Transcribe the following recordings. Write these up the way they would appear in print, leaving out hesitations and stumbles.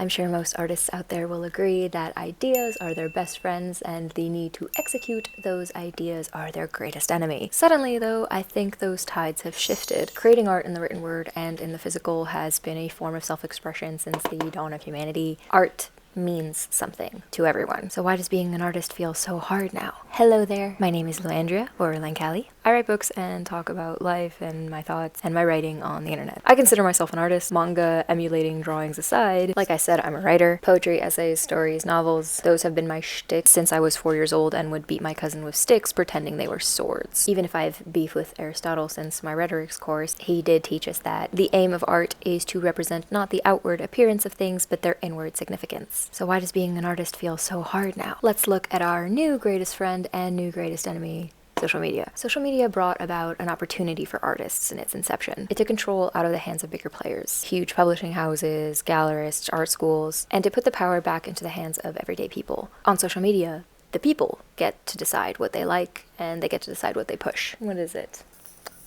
I'm sure most artists out there will agree that ideas are their best friends and the need to execute those ideas are their greatest enemy. Suddenly, though, I think those tides have shifted. Creating art in the written word and in the physical has been a form of self-expression since the dawn of humanity. Art means something to everyone. So why does being an artist feel so hard now? Hello there, my name is Luandria, or Lancali. I write books and talk about life and my thoughts and my writing on the internet. I consider myself an artist, manga, emulating drawings aside. Like I said, I'm a writer. Poetry, essays, stories, novels, those have been my shtick since I was 4 years old and would beat my cousin with sticks pretending they were swords. Even if I have beef with Aristotle since my rhetorics course, he did teach us that the aim of art is to represent not the outward appearance of things, but their inward significance. So why does being an artist feel so hard now? Let's look at our new greatest friend and new greatest enemy, social media. Social media brought about an opportunity for artists in its inception. It took control out of the hands of bigger players, huge publishing houses, gallerists, art schools, and it put the power back into the hands of everyday people. On social media, the people get to decide what they like, and they get to decide what they push. What is it?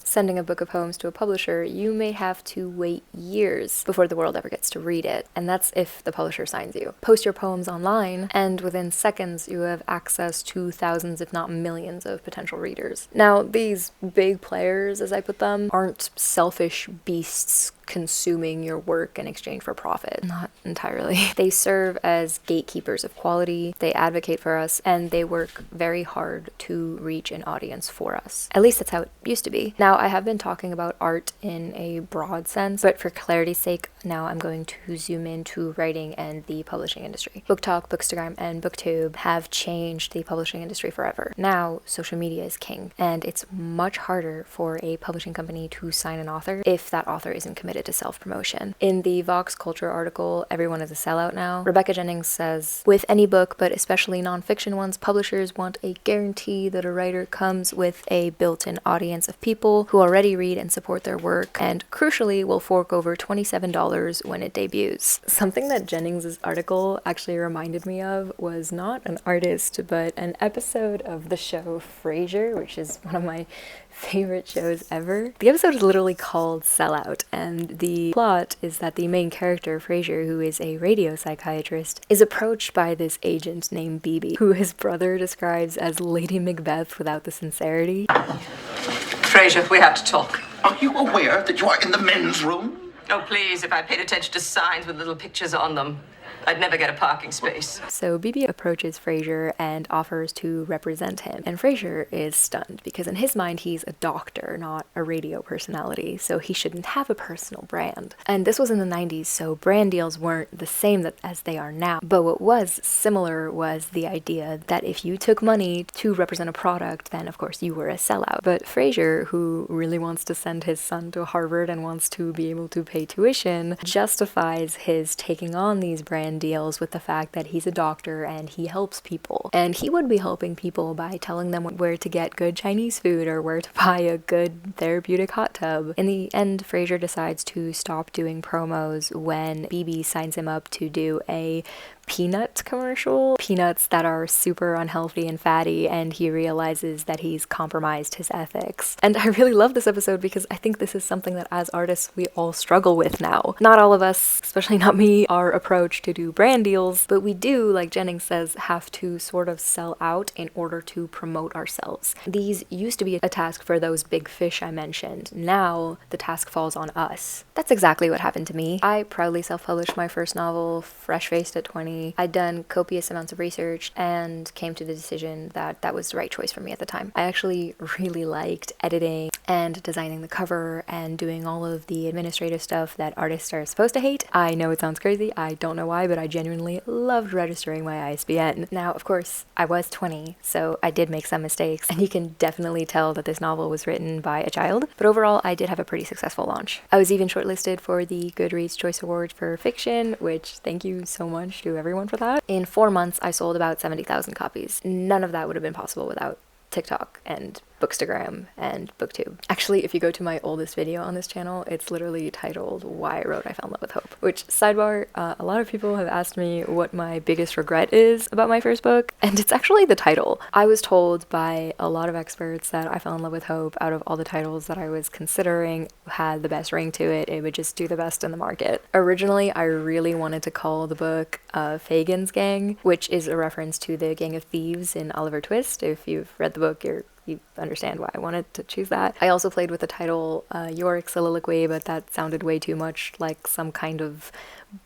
Sending a book of poems to a publisher, you may have to wait years before the world ever gets to read it, and that's if the publisher signs you. Post your poems online, and within seconds you have access to thousands, if not millions, of potential readers. Now, these big players, as I put them, aren't selfish beasts consuming your work in exchange for profit. Not entirely. They serve as gatekeepers of quality, they advocate for us, and they work very hard to reach an audience for us. At least that's how it used to be. Now, I have been talking about art in a broad sense, but for clarity's sake, now I'm going to zoom into writing and the publishing industry. Book Talk, Bookstagram, and BookTube have changed the publishing industry forever. Now, social media is king, and it's much harder for a publishing company to sign an author if that author isn't committed to self-promotion. In the Vox Culture article, Everyone is a Sellout Now, Rebecca Jennings says, with any book, but especially non-fiction ones, publishers want a guarantee that a writer comes with a built-in audience of people who already read and support their work, and crucially will fork over $27 when it debuts. Something that Jennings' article actually reminded me of was not an artist, but an episode of the show Frasier, which is one of my favorite shows ever. The episode is literally called Sellout, and the plot is that the main character, Frasier, who is a radio psychiatrist, is approached by this agent named Bibi, who his brother describes as Lady Macbeth without the sincerity. Frasier, we have to talk. Are you aware that you are in the men's room? Oh, please, if I paid attention to signs with little pictures on them, I'd never get a parking space. So Bibi approaches Frasier and offers to represent him. And Frasier is stunned because in his mind he's a doctor, not a radio personality, so he shouldn't have a personal brand. And this was in the 90s, so brand deals weren't the same as they are now. But what was similar was the idea that if you took money to represent a product, then of course you were a sellout. But Frasier, who really wants to send his son to Harvard and wants to be able to pay tuition, justifies his taking on these brand deals with the fact that he's a doctor and he helps people. And he would be helping people by telling them where to get good Chinese food or where to buy a good therapeutic hot tub. In the end, Frasier decides to stop doing promos when Bibi signs him up to do a peanut commercial. Peanuts that are super unhealthy and fatty, and he realizes that he's compromised his ethics. And I really love this episode because I think this is something that as artists we all struggle with now. Not all of us, especially not me, are approached to do brand deals, but we do, like Jennings says, have to sort of sell out in order to promote ourselves. These used to be a task for those big fish I mentioned. Now the task falls on us. That's exactly what happened to me. I proudly self-published my first novel, fresh-faced at 20. I'd done copious amounts of research and came to the decision that that was the right choice for me at the time. I actually really liked editing and designing the cover and doing all of the administrative stuff that artists are supposed to hate. I know it sounds crazy, I don't know why, but I genuinely loved registering my ISBN. Now, of course, I was 20, so I did make some mistakes, and you can definitely tell that this novel was written by a child, but overall I did have a pretty successful launch. I was even shortlisted for the Goodreads Choice Award for Fiction, which thank you so much to everyone for that. In 4 months, I sold about 70,000 copies. None of that would have been possible without TikTok and Bookstagram and BookTube. Actually, if you go to my oldest video on this channel, it's literally titled Why I Wrote I Fell in Love with Hope, which, sidebar, a lot of people have asked me what my biggest regret is about my first book, and it's actually the title. I was told by a lot of experts that I fell in love with Hope out of all the titles that I was considering had the best ring to it. It would just do the best in the market. Originally, I really wanted to call the book Fagin's Gang, which is a reference to the Gang of Thieves in Oliver Twist. If you've read the book, you understand why I wanted to choose that. I also played with the title Yorick Soliloquy, but that sounded way too much like some kind of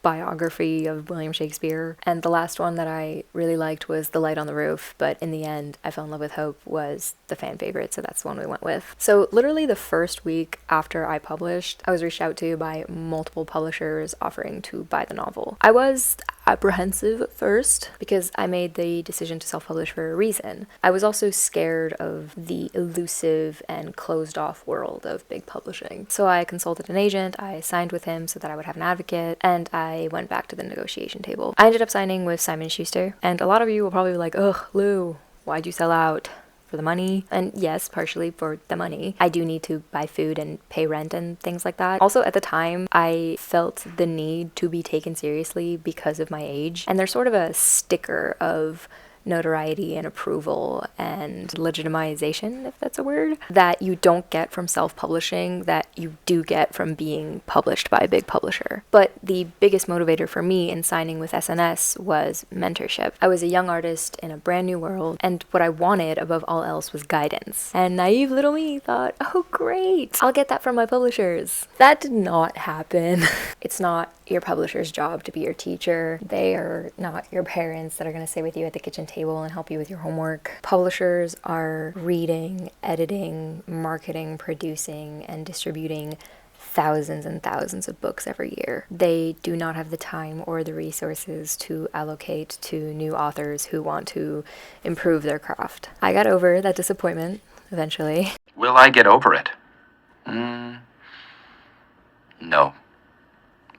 biography of William Shakespeare. And the last one that I really liked was The Light on the Roof, but in the end, I Fell in Love with Hope was the fan favorite, so that's the one we went with. So literally the first week after I published, I was reached out to by multiple publishers offering to buy the novel. I was apprehensive at first because I made the decision to self-publish for a reason. I was also scared of the elusive and closed-off world of big publishing. So I consulted an agent, I signed with him so that I would have an advocate, and I went back to the negotiation table. I ended up signing with Simon & Schuster, and a lot of you will probably be like, ugh, Lou, why'd you sell out? For the money? And yes, partially for the money. I do need to buy food and pay rent and things like that. Also, at the time, I felt the need to be taken seriously because of my age, and there's sort of a sticker of notoriety and approval and legitimization, if that's a word, that you don't get from self-publishing that you do get from being published by a big publisher. But the biggest motivator for me in signing with SNS was mentorship. I was a young artist in a brand new world, and what I wanted above all else was guidance. And naive little me thought, oh great, I'll get that from my publishers. That did not happen. It's not your publisher's job to be your teacher. They are not your parents that are going to sit with you at the kitchen table and help you with your homework. Publishers are reading, editing, marketing, producing, and distributing thousands and thousands of books every year. They do not have the time or the resources to allocate to new authors who want to improve their craft. I got over that disappointment eventually. Will I get over it? No.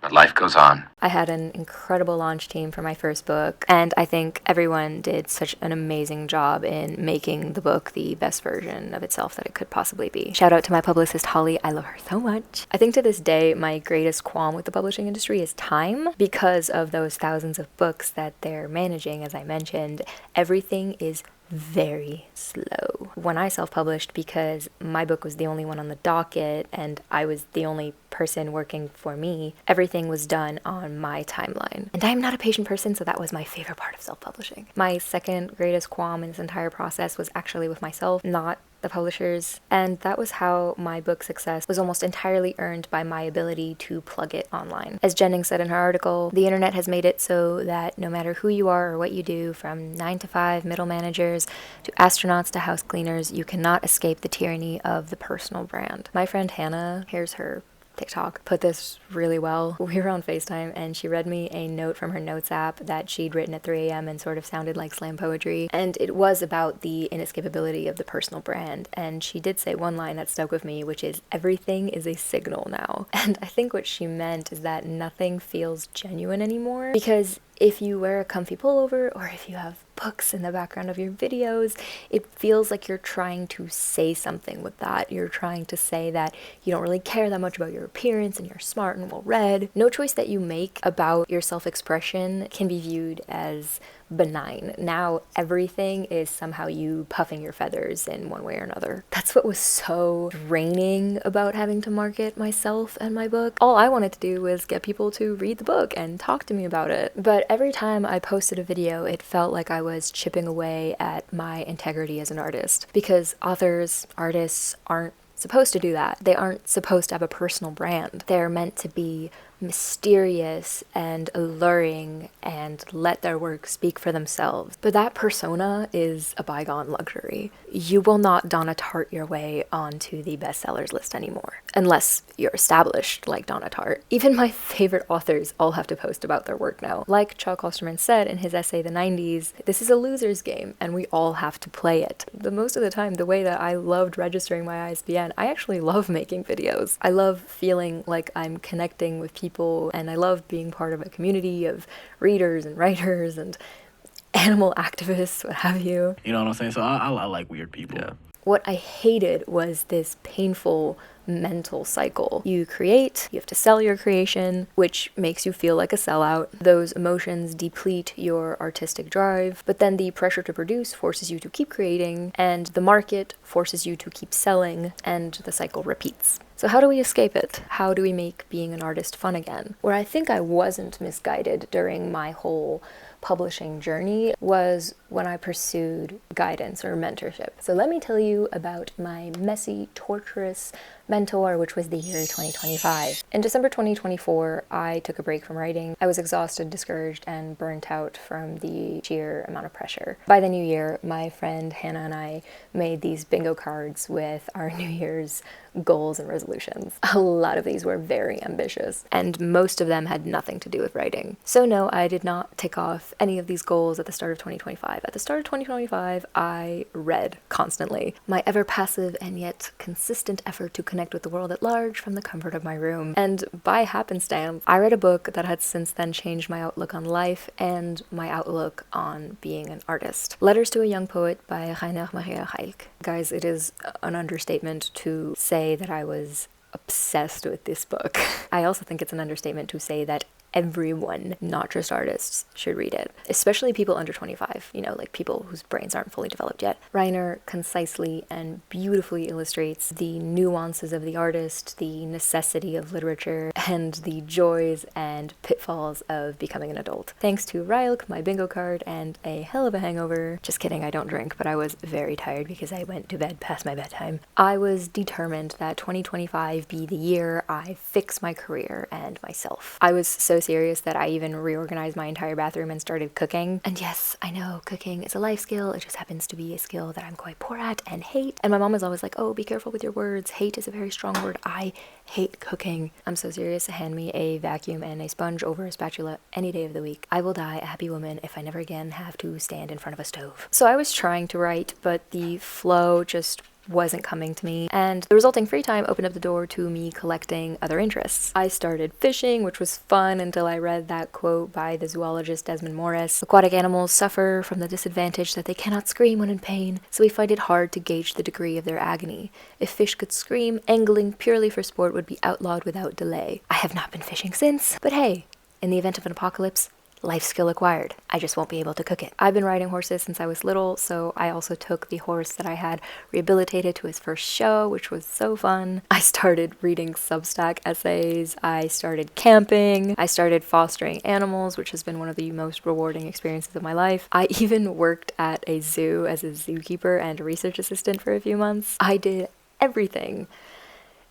But life goes on. I had an incredible launch team for my first book, and I think everyone did such an amazing job in making the book the best version of itself that it could possibly be. Shout out to my publicist, Holly. I love her so much. I think to this day, my greatest qualm with the publishing industry is time. Because of those thousands of books that they're managing, as I mentioned, everything is very slow. When I self-published, because my book was the only one on the docket and I was the only person working for me, everything was done on my timeline. And I'm not a patient person, so that was my favorite part of self-publishing. My second greatest qualm in this entire process was actually with myself, not the publishers, and that was how my book success was almost entirely earned by my ability to plug it online. As Jennings said in her article, the internet has made it so that no matter who you are or what you do, from 9 to 5 middle managers to astronauts to house cleaners, you cannot escape the tyranny of the personal brand. My friend Hannah, here's her TikTok, put this really well. We were on FaceTime and she read me a note from her notes app that she'd written at 3 a.m. and sort of sounded like slam poetry. And it was about the inescapability of the personal brand. And she did say one line that stuck with me, which is, everything is a signal now. And I think what she meant is that nothing feels genuine anymore, because if you wear a comfy pullover or if you have books in the background of your videos, it feels like you're trying to say something with that. You're trying to say that you don't really care that much about your appearance and you're smart and well-read. No choice that you make about your self-expression can be viewed as benign. Now everything is somehow you puffing your feathers in one way or another. That's what was so draining about having to market myself and my book. All I wanted to do was get people to read the book and talk to me about it. But every time I posted a video, it felt like I was chipping away at my integrity as an artist, because authors, artists aren't supposed to do that. They aren't supposed to have a personal brand. They're meant to be mysterious and alluring and let their work speak for themselves. But that persona is a bygone luxury. You will not Donna Tartt your way onto the bestsellers list anymore, unless you're established like Donna Tartt. Even my favorite authors all have to post about their work now. Like Chuck Klosterman said in his essay, The 90s, this is a loser's game and we all have to play it. The most of the time, the way that I loved registering my ISBN, I actually love making videos. I love feeling like I'm connecting with people, and I love being part of a community of readers and writers and animal activists, what have you. You know what I'm saying? So I like weird people. Yeah. What I hated was this painful mental cycle. You create, you have to sell your creation, which makes you feel like a sellout. Those emotions deplete your artistic drive, but then the pressure to produce forces you to keep creating, and the market forces you to keep selling, and the cycle repeats. So how do we escape it? How do we make being an artist fun again? Where I think I wasn't misguided during my whole publishing journey was when I pursued guidance or mentorship. So let me tell you about my messy, torturous mentor, which was the year 2025. In December 2024, I took a break from writing. I was exhausted, discouraged, and burnt out from the sheer amount of pressure. By the new year, my friend Hannah and I made these bingo cards with our New Year's goals and resolutions. A lot of these were very ambitious, and most of them had nothing to do with writing. So no, I did not tick off any of these goals at the start of 2025. At the start of 2025, I read constantly. My ever passive and yet consistent effort to connect with the world at large from the comfort of my room. And by happenstance, I read a book that had since then changed my outlook on life and my outlook on being an artist. Letters to a Young Poet by Rilke. Guys, it is an understatement to say that I was obsessed with this book. I also think it's an understatement to say that everyone, not just artists, should read it. Especially people under 25, like people whose brains aren't fully developed yet. Reiner concisely and beautifully illustrates the nuances of the artist, the necessity of literature, and the joys and pitfalls of becoming an adult. Thanks to Rilke, my bingo card, and a hell of a hangover. Just kidding, I don't drink, but I was very tired because I went to bed past my bedtime. I was determined that 2025 be the year I fix my career and myself. I was so serious that I even reorganized my entire bathroom and started cooking. And yes, I know cooking is a life skill. It just happens to be a skill that I'm quite poor at and hate. And my mom is always like, oh, be careful with your words. Hate is a very strong word. I hate cooking. I'm so serious. Hand me a vacuum and a sponge over a spatula any day of the week. I will die a happy woman if I never again have to stand in front of a stove. So I was trying to write, but the flow just wasn't coming to me, and the resulting free time opened up the door to me collecting other interests. I started fishing, which was fun until I read that quote by the zoologist Desmond Morris. Aquatic animals suffer from the disadvantage that they cannot scream when in pain, so we find it hard to gauge the degree of their agony. If fish could scream, angling purely for sport would be outlawed without delay. I have not been fishing since, but hey, in the event of an apocalypse, life skill acquired. I just won't be able to cook it. I've been riding horses since I was little, so I also took the horse that I had rehabilitated to his first show, which was so fun. I started reading Substack essays. I started camping. I started fostering animals, which has been one of the most rewarding experiences of my life. I even worked at a zoo as a zookeeper and a research assistant for a few months. I did everything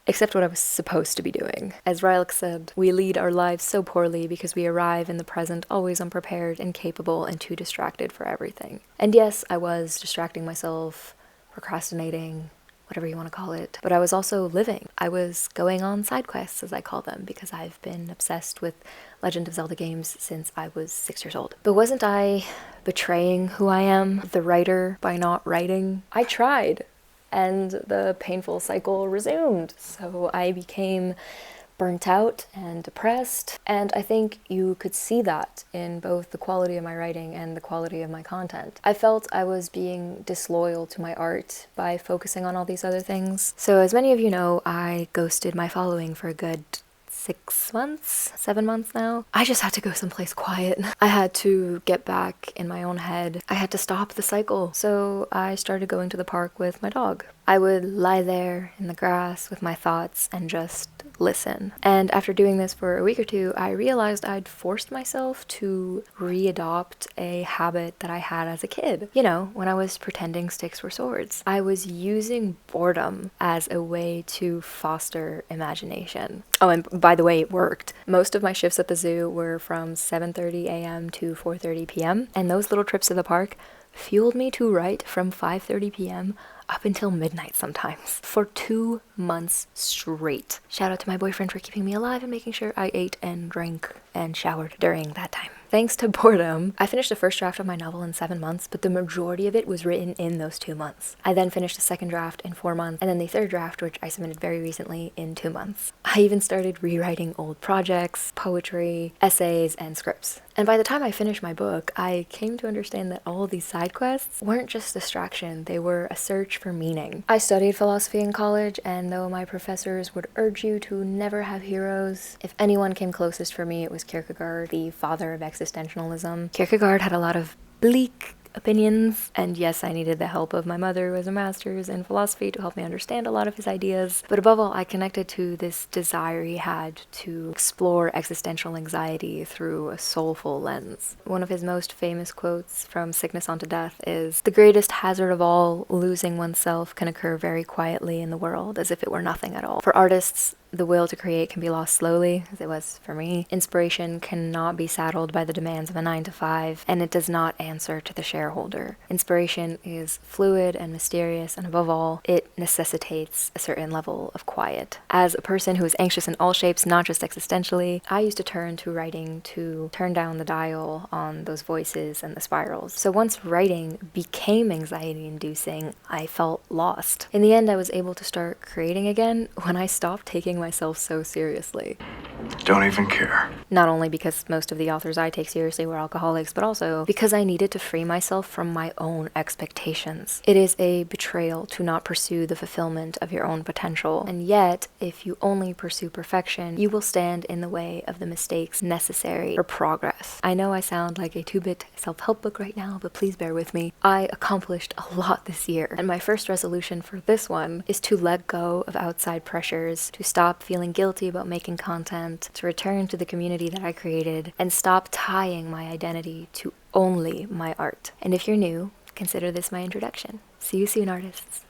except what I was supposed to be doing. As Rilke said, we lead our lives so poorly because we arrive in the present always unprepared, incapable, and too distracted for everything. And yes, I was distracting myself, procrastinating, whatever you want to call it, but I was also living. I was going on side quests, as I call them, because I've been obsessed with Legend of Zelda games since I was 6 years old. But wasn't I betraying who I am, the writer, by not writing? I tried, and the painful cycle resumed. So I became burnt out and depressed, and I think you could see that in both the quality of my writing and the quality of my content. I felt I was being disloyal to my art by focusing on all these other things. So as many of you know, I ghosted my following for a good 7 months now. I just had to go someplace quiet. I had to get back in my own head. I had to stop the cycle. So I started going to the park with my dog. I would lie there in the grass with my thoughts and just listen. And after doing this for a week or two, I realized I'd forced myself to re-adopt a habit that I had as a kid. When I was pretending sticks were swords. I was using boredom as a way to foster imagination. Oh, and by the way, it worked. Most of my shifts at the zoo were from 7:30 a.m. to 4:30 p.m. And those little trips to the park fueled me to write from 5:30 p.m. up until midnight sometimes, for 2 months straight. Shout out to my boyfriend for keeping me alive and making sure I ate and drank and showered during that time. Thanks to boredom, I finished the first draft of my novel in 7 months, but the majority of it was written in those 2 months. I then finished the second draft in 4 months, and then the third draft, which I submitted very recently, in 2 months. I even started rewriting old projects, poetry, essays, and scripts. And by the time I finished my book, I came to understand that all of these side quests weren't just distraction, they were a search for meaning. I studied philosophy in college, and though my professors would urge you to never have heroes, if anyone came closest for me, it was Kierkegaard, the father of existentialism. Kierkegaard had a lot of bleak opinions, and yes, I needed the help of my mother, who has a master's in philosophy, to help me understand a lot of his ideas. But above all, I connected to this desire he had to explore existential anxiety through a soulful lens. One of his most famous quotes from Sickness Unto Death is, "The greatest hazard of all, losing oneself, can occur very quietly in the world, as if it were nothing at all." For artists, the will to create can be lost slowly, as it was for me. Inspiration cannot be saddled by the demands of a 9-to-5, and it does not answer to the shareholder. Inspiration is fluid and mysterious, and above all, it necessitates a certain level of quiet. As a person who is anxious in all shapes, not just existentially, I used to turn to writing to turn down the dial on those voices and the spirals. So once writing became anxiety-inducing, I felt lost. In the end, I was able to start creating again when I stopped taking myself so seriously. Don't even care. Not only because most of the authors I take seriously were alcoholics, but also because I needed to free myself from my own expectations. It is a betrayal to not pursue the fulfillment of your own potential, and yet, if you only pursue perfection, you will stand in the way of the mistakes necessary for progress. I know I sound like a 2-bit self-help book right now, but please bear with me. I accomplished a lot this year, and my first resolution for this one is to let go of outside pressures, to stop feeling guilty about making content, to return to the community that I created, and stop tying my identity to only my art. And if you're new, consider this my introduction. See you soon, artists.